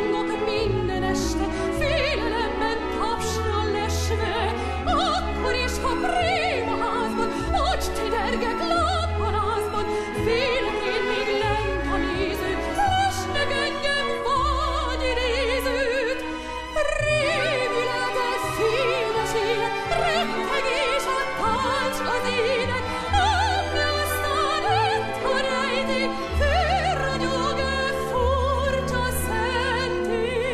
zongok minden este, félelemben tapsra lesve. Akkor is, ha prémaházban, hogy tidergek lábhalázban, félek én még lent a nézőt, lesnek engem vágyidézőt. Rémülete, fényes élet, rettegés a tánc az ének, ami aztán ett a rejték, fölragyog furcsa szentély.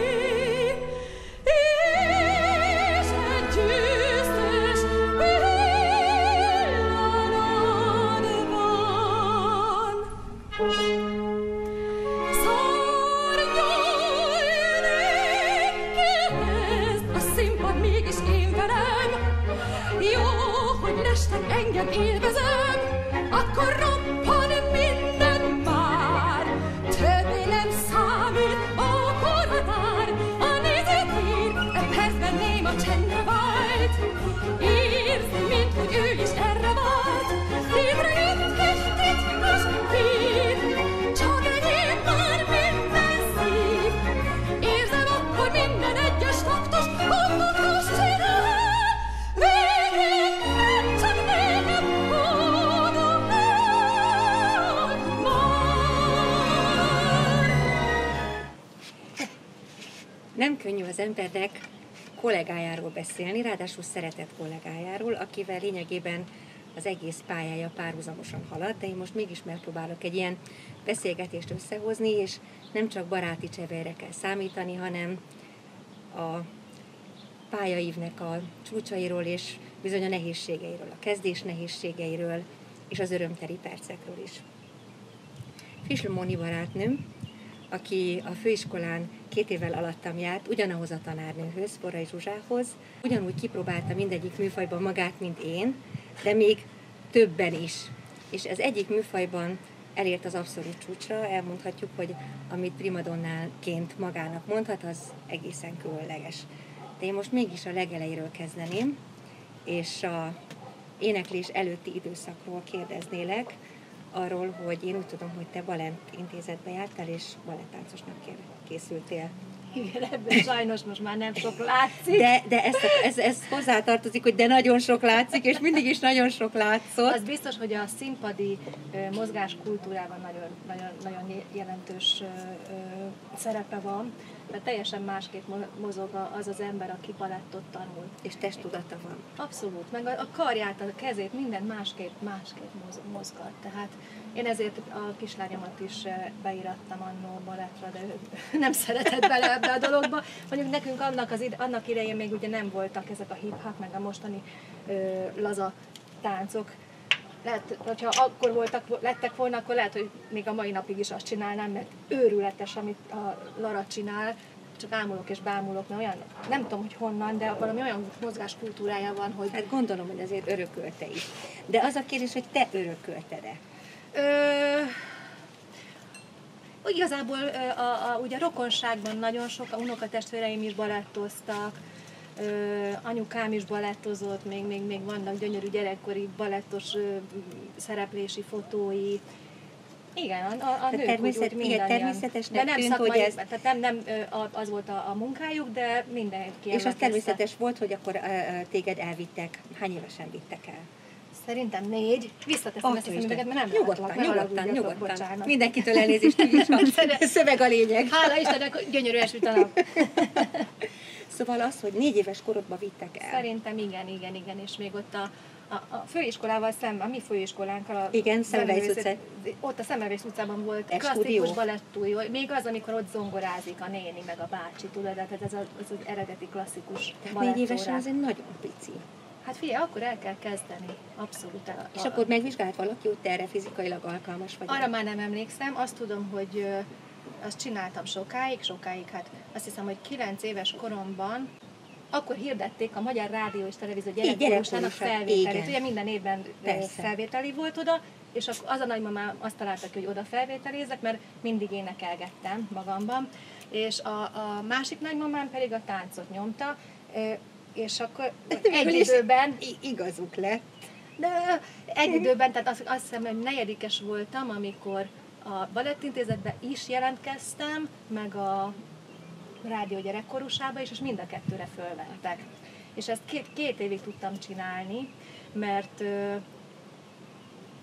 És egy győztes pillanat van. Szárnyalni kezd a színpad, mégis én velem. Jó, hogy lestek engem élvezem, akkor roppan minden már. Többé nem számít a korhatár, a nézőtér e percben néma csendre vált. Érzi, mint hogy ő is erre vált, létre jött egy titkos hír, csak enyém már minden szív. Érzem akkor minden egyes taktus, hangokos csinál, végig nem csak nékem hódom el már. Nem könnyű az embernek kollégájáról beszélni, ráadásul szeretett kollégájáról, akivel lényegében az egész pályája párhuzamosan halad, de én most mégis megpróbálok egy ilyen beszélgetést összehozni, és nem csak baráti cseverre kell számítani, hanem a pályaívnek a csúcsairól és bizony a nehézségeiről, a kezdés nehézségeiről és az örömteli percekről is. Fischl Móni barátnőm, aki a főiskolán 2 évvel alattam járt, ugyanahoz a tanárnőhöz, Forrai Zsuzsához, ugyanúgy kipróbálta mindegyik műfajban magát, mint én, de még többen is. És az egyik műfajban elért az abszolút csúcsra, elmondhatjuk, hogy amit primadonnáként magának mondhat, az egészen különleges. De én most mégis a legelejéről kezdeném, és a éneklés előtti időszakról kérdeznélek, arról, hogy én úgy tudom, hogy te balett intézetbe jártál, és balettáncosnak készültél. Igen, ebben sajnos most már nem sok látszik. De ez hozzátartozik, hogy de nagyon sok látszik, és mindig is nagyon sok látszott. Az biztos, hogy a színpadi mozgáskultúrában nagyon jelentős szerepe van, mert teljesen másképp mozog az az ember, aki balettot tanul. És testtudata van. Abszolút, meg a karját, a kezét, minden másképp mozgat. Tehát én ezért a kislányomat is beírattam annó balettra, de ő nem szeretett bele ebbe a dologba. Mondjuk nekünk annak idején még ugye nem voltak ezek a hip-hop, meg a mostani laza táncok. Lehet, hogyha akkor lettek volna, akkor lehet, hogy még a mai napig is azt csinálnám, mert őrületes, amit a Lara csinál, csak ámulok és bámulok, mert olyan, nem tudom, hogy honnan, de valami olyan mozgáskultúrája van, hogy... Hát gondolom, hogy azért örökölte is. De az a kérdés, hogy te örökölted-e? Igazából ugye a rokonságban nagyon sok, a unokatestvéreim is balettoztak, anyukám is balettozott, még vannak gyönyörű gyerekkori balettos szereplési fotói. Igen, a nők úgy mindannyian. Természetesnek nem tűnt, hogy ez... Tehát nem az volt a munkájuk, de mindenki. És az természetes volt, hogy akkor téged elvittek. Hány évesen vittek el? Szerintem 4. Visszateszem ezt a szemüveget, mert nem Nyugodtan. Mindenkitől elnézést, úgyis a szöveg a lényeg. Hála Istennek, gyönyörű esült a nap. Szóval az, hogy 4 éves korodban vittek el. Szerintem igen, és még ott a főiskolával szemben, a mi főiskolánkkal, igen, Szemmelweis utca. Ott a Szemmelweis utcában volt klasszikus balettújó, még az, amikor ott zongorázik a néni meg a bácsi, tudod, tehát ez az eredeti klasszikus balettórák. 4 évesen az egy nagyon pici. Hát figyelj, akkor el kell kezdeni, abszolút. És akkor megvizsgált valaki, hogy te erre fizikailag alkalmas vagy? Arra már nem emlékszem, azt tudom, hogy azt csináltam sokáig, hát azt hiszem, hogy 9 éves koromban, akkor hirdették a Magyar Rádió és Televízió gyerekkorusának felvételét. Ugye minden évben felvételi volt oda, és az a nagymamám azt találta ki, hogy oda felvételézek, mert mindig énekelgettem magamban. És a másik nagymamám pedig a táncot nyomta, és akkor egy időben... Igazuk lett. De egy időben, tehát azt hiszem, hogy 4. voltam, amikor a Balettintézetbe is jelentkeztem, meg a rádió gyerekkorusába is, és mind a kettőre fölvettek. És ezt két évig tudtam csinálni, mert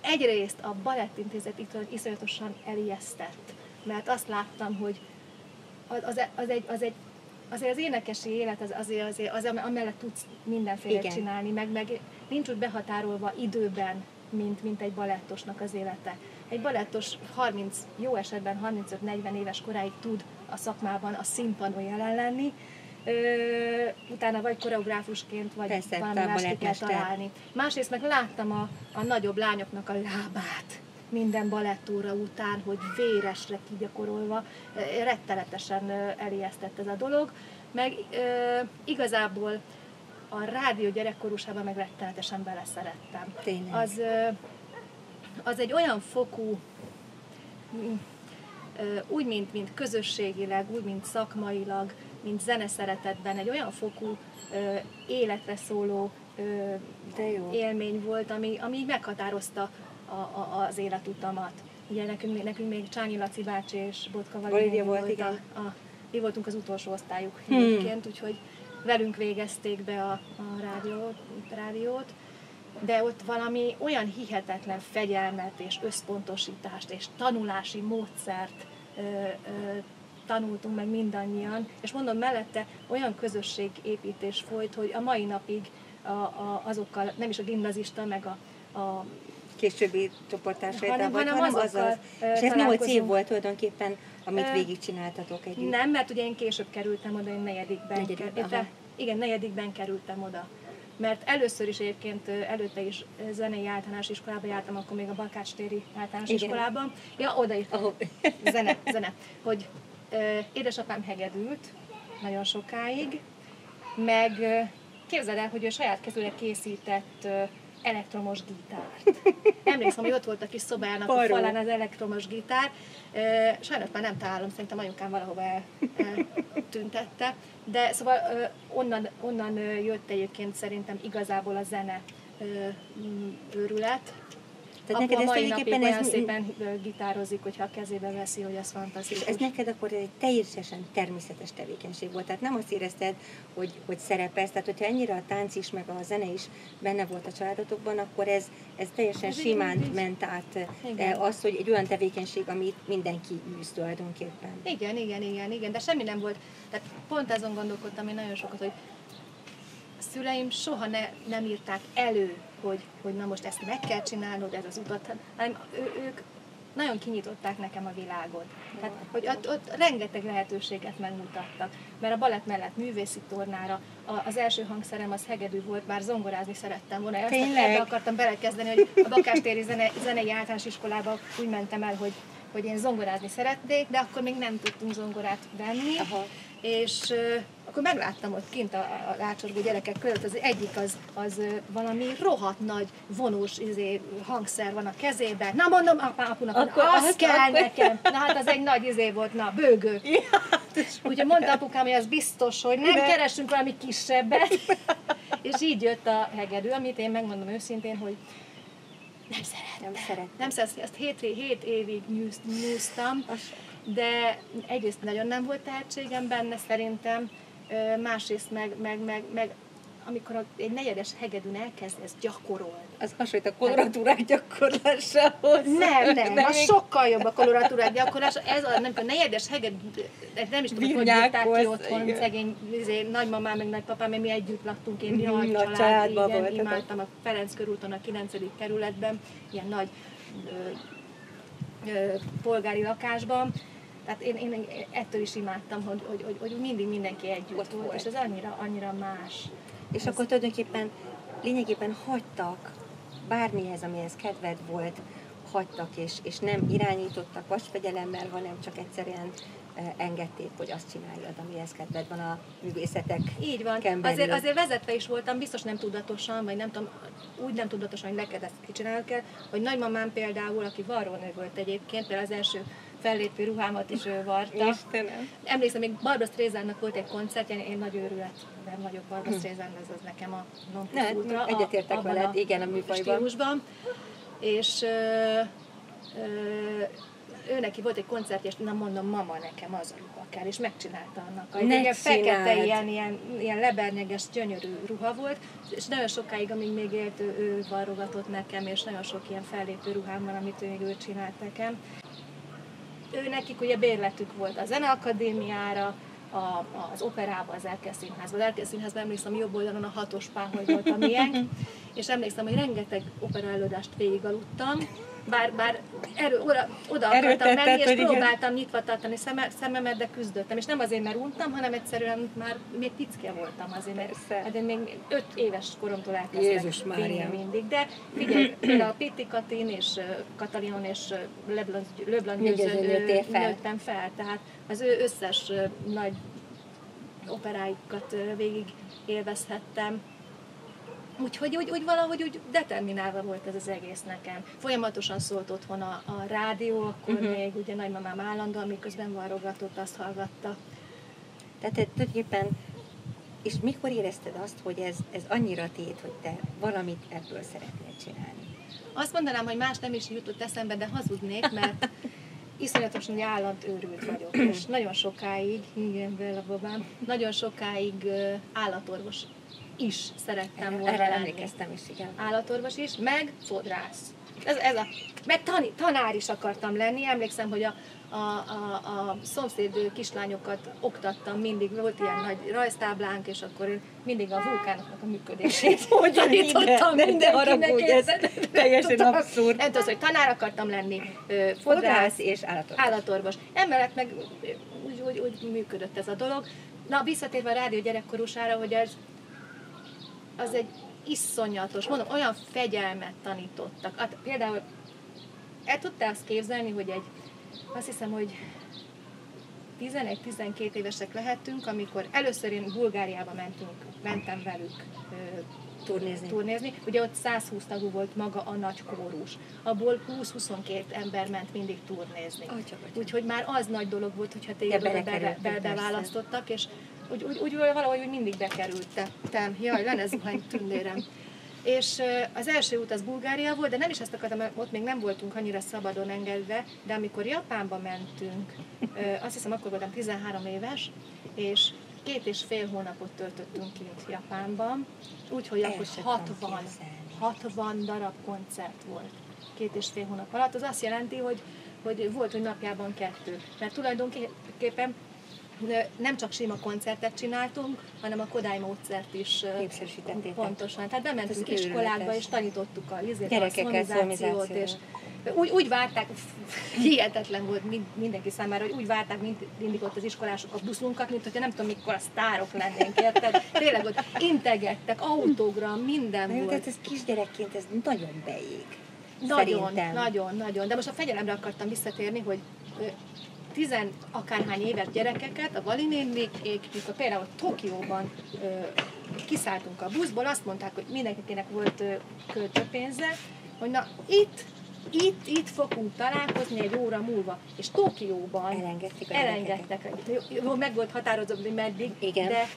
egyrészt a Balettintézet iszonyatosan elijesztett, mert azt láttam, hogy azért az énekesi élet az amellett tudsz mindenféle csinálni, meg nincs úgy behatárolva időben, mint egy balettosnak az élete. Egy balettos jó esetben 35-40 éves koráig tud a szakmában a színpadon jelen lenni, utána vagy koreográfusként, vagy persze, valami mást kell találni. Másrészt meg láttam a nagyobb lányoknak a lábát minden balettúra után, hogy véresre kigyakorolva, rettenetesen elijesztett ez a dolog, meg igazából a rádió gyerekkorúsában meg rettenetesen beleszerettem. Tényleg. Az egy olyan fokú, úgy, mint közösségileg, úgy, mint szakmailag, mint zeneszeretetben, egy olyan fokú életre szóló élmény volt, ami így meghatározta az életutamat. Ugye nekünk még Csányi Laci bácsi és Botka Validia volt, mi voltunk az utolsó osztályuk egyébként, úgyhogy velünk végezték be a rádiót, de ott valami olyan hihetetlen fegyelmet és összpontosítást és tanulási módszert tanultunk meg mindannyian, és mondom, mellette olyan közösségépítés folyt, hogy a mai napig azokkal, nem is a gimnazista, meg a későbbi csoporttársaiddal vagy, hanem azokkal és ez 8 év volt tulajdonképpen, amit végigcsináltatok együtt. Nem, mert ugye én később kerültem oda, én negyedikben kerültem oda. Mert először is egyébként, előtte is zenei általános iskolába jártam, akkor még a Bakács-téri általános iskolában. Ja, oda is. Zene. Hogy édesapám hegedült nagyon sokáig, meg képzeld el, hogy ő saját kezűleg készített elektromos gitárt. Emlékszem, hogy ott volt a kis szobájának a falán az elektromos gitár. Sajnos már nem találom, szerintem anyukám valahova eltüntette. De szóval onnan jött egyébként szerintem igazából a zene őrület. Tehát neked a mai napig olyan szépen gitározik, hogyha a kezébe veszi, hogy az fantasztikus. És ez neked akkor egy teljesen természetes tevékenység volt. Tehát nem azt érezted, hogy szerepelsz. Tehát hogyha ennyire a tánc is, meg a zene is benne volt a családotokban, akkor ez teljesen simán ment át. Az, hogy egy olyan tevékenység, amit mindenki űz tulajdonképpen. Igen, de semmi nem volt. Tehát pont azon gondolkodtam én nagyon sokat, hogy a szüleim soha nem írták elő, hogy na most ezt meg kell csinálnod, ez az utat, hanem ők nagyon kinyitották nekem a világot. Tehát, hogy ott rengeteg lehetőséget megmutattak, mert a balett mellett művészi tornára, az első hangszerem az hegedű volt, bár zongorázni szerettem volna. Ebbe akartam belekezdeni, hogy a Bakács-téri zenei általános iskolába úgy mentem el, hogy én zongorázni szeretnék, de akkor még nem tudtunk zongorát venni. Aha. És akkor megláttam ott kint a rácsorgó gyerekek között, az egyik az valami rohadt nagy vonós hangszer van a kezében. Na mondom, apunak, az kell nekem. Na hát az egy nagy volt, bőgő. Úgyhogy mondta apukám, hogy az biztos, hogy nem keresünk valami kisebbet. És így jött a hegedű, amit én megmondom őszintén, hogy nem szerettem. Ezt 7 évig nyúztam, de egyrészt nagyon nem volt tehetségem benne szerintem, másrészt meg amikor egy negyedes hegedűn elkezd ezt gyakorolni. Az hasonlít a koloratúrák gyakorlásához. Nem, az sokkal jobb a koloratúrák gyakorlása. Ez a negyedes hegedű, nem is tudom, hogy írták ki otthon, szegény nagymamám, meg nagypapám, mert mi együtt laktunk, én nagy családban igen, imádtam a Ferenc körúton a 9. kerületben, ilyen nagy polgári lakásban. Tehát én ettől is imádtam, hogy mindig mindenki együtt volt, és ez annyira más. És akkor tulajdonképpen lényegében hagytak bármihez, amihez kedved volt, hagytak, és nem irányítottak vasfegyelemmel, hanem csak egyszerűen engedték, hogy azt csináljad, amihez kedved van a művészetek. Így van. Azért vezetve is voltam, biztos nem tudatosan, vagy nem tudom, úgy nem tudatosan, hogy neked ezt kicsinálni kell, hogy nagymamám például, aki varrónő volt egyébként, például az első fellépő ruhámat is ő varta. Istenem. Emlékszem, még Barbra Streisandnak volt egy koncertje, én nagy őrületben vagyok, Barbra Streisand, az nekem a non-plus-ultra. Egyetértek veled, igen, a műfajban. Stílusban. És ő neki volt egy koncertje, és nem mondom, mama, nekem az a ruha kell, és megcsinálta annak. Egy fekete, ilyen lebernyeges, gyönyörű ruha volt, és nagyon sokáig, amíg még élt, ő varrogatott nekem, és nagyon sok ilyen fellépő ruhám van, amit ő csinált nekem. Ő nekik ugye bérletük volt a Zeneakadémiára, az operába, az Erkel Színházban. Az Erkel Színházban emlékszem, jobb oldalon a 6-os páholy volt a miénk, és emlékszem, hogy rengeteg opera előadást végigaludtam, bár oda akartam menni, és próbáltam nyitva tartani szememet, de küzdöttem. És nem azért, mert untam, hanem egyszerűen már még picike voltam azért, mert hát én még 5 éves koromtól elkezdtem vinni mindig. De figyelj, például a Pitti Katin és Katalinon és Leblanc Győzőn nőttem fel, tehát az ő összes nagy operáikat végig élvezhettem. Úgyhogy úgy valahogy úgy determinálva volt ez az egész nekem. Folyamatosan szólt otthon a rádió, akkor még ugye nagymamám állandóan, miközben varrogatott, azt hallgatta. Tehát tulajdonképpen, és mikor érezted azt, hogy ez annyira tiéd, hogy te valamit ebből szeretnél csinálni? Azt mondanám, hogy más nem is jutott eszembe, de hazudnék, mert iszonyatosan állatőrült vagyok, és nagyon sokáig, igen, Bella babám, nagyon sokáig állatorvos is szerettem volna lenni. Emlékeztem is, igen. Állatorvos is, meg fodrász. Meg tanár is akartam lenni. Emlékszem, hogy a szomszéd kislányokat oktattam mindig, volt ilyen nagy rajztáblánk, és akkor mindig a vulkánoknak a működését tanítottam mindenkinek. Ez teljesen abszurd. Nem tudom, hogy tanár akartam lenni, fodrász és állatorvos. Emellett meg úgy működött ez a dolog. Na, visszatérve a rádió gyerekkorúsára, hogy az egy iszonyatos, mondom, olyan fegyelmet tanítottak. Hát, például el tudtál azt képzelni, hogy azt hiszem, hogy 11-12 évesek lehettünk, amikor először én Bulgáriába mentem velük turnézni. Ugye ott 120 tagú volt maga a nagy kórus. Abból 20-22 ember ment mindig turnézni. Úgyhogy már az nagy dolog volt, hogyha téged oda beválasztottak, és úgy valahogy úgy mindig bekerültem. Jaj, lenne zuhány tündérem. És az első út az Bulgária volt, de nem is ezt akartam, mert ott még nem voltunk annyira szabadon engedve, de amikor Japánba mentünk, azt hiszem akkor voltam 13 éves, és 2,5 hónapot töltöttünk kint Japánban, úgyhogy akkor 60 darab koncert volt 2,5 hónap alatt. Az azt jelenti, hogy volt, hogy napjában 2, mert tulajdonképpen nem csak sima koncertet csináltunk, hanem a Kodály módszert is pontosan. Tehát bementünk iskolákba, és tanítottuk a szolmizációt, és úgy várták, hihetetlen volt mindenki számára, hogy úgy várták mindig ott az iskolások a buszunkat, mint hogyha nem tudom, mikor a sztárok lennénk, érted? Tényleg ott integettek, autogram, minden volt. Tehát ez kisgyerekként ez nagyon beég. Nagyon. De most a fegyelemre akartam visszatérni, hogy 10 akárhány éves gyerekeket, a Valinénék, mikor például Tokióban kiszálltunk a buszból, azt mondták, hogy mindenkinek volt költőpénze, hogy na itt fogunk találkozni egy óra múlva, és Tokióban elengedtek. Jó, meg volt határozva, hogy meddig, igen. De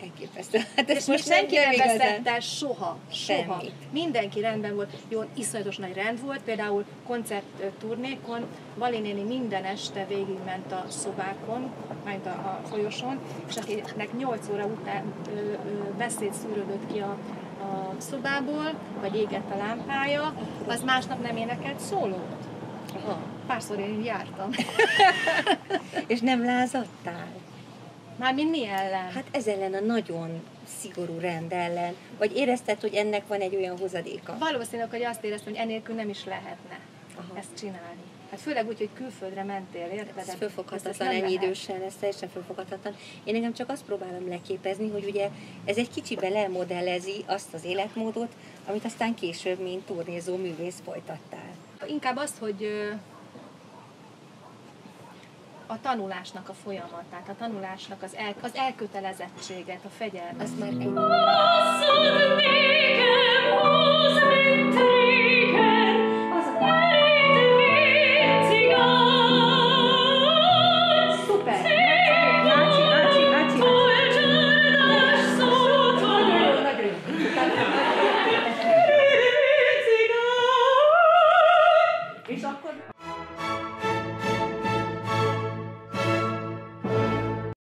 elképesztő. Hát és most senki nem veszett el soha. Mindenki rendben volt. Jó, iszonyatos nagy rend volt. Például koncertturnékon Vali néni minden este végigment a szobákon, majd a folyosón, és akinek 8 óra után beszéd szűrődött ki a szobából, vagy égett a lámpája, az másnap nem énekelt szólót. Párszor én jártam. És nem lázadtál? Mármint mi ellen? Hát ez ellen a nagyon szigorú rend ellen. Vagy érezted, hogy ennek van egy olyan hozadéka? Valószínűleg, hogy azt éreztem, hogy enélkül nem is lehetne ezt csinálni. Hát főleg úgy, hogy külföldre mentél, érted? Ez fölfoghatatlan, ennyi idősen, ez teljesen fölfoghatatlan. Én engem csak azt próbálom leképezni, hogy ugye ez egy kicsiben lemodellezi azt az életmódot, amit aztán később, mint turnézó művész folytattál. Inkább azt, hogy a tanulásnak a folyamatát, a tanulásnak az elkötelezettséget, a fegyelmet. Az már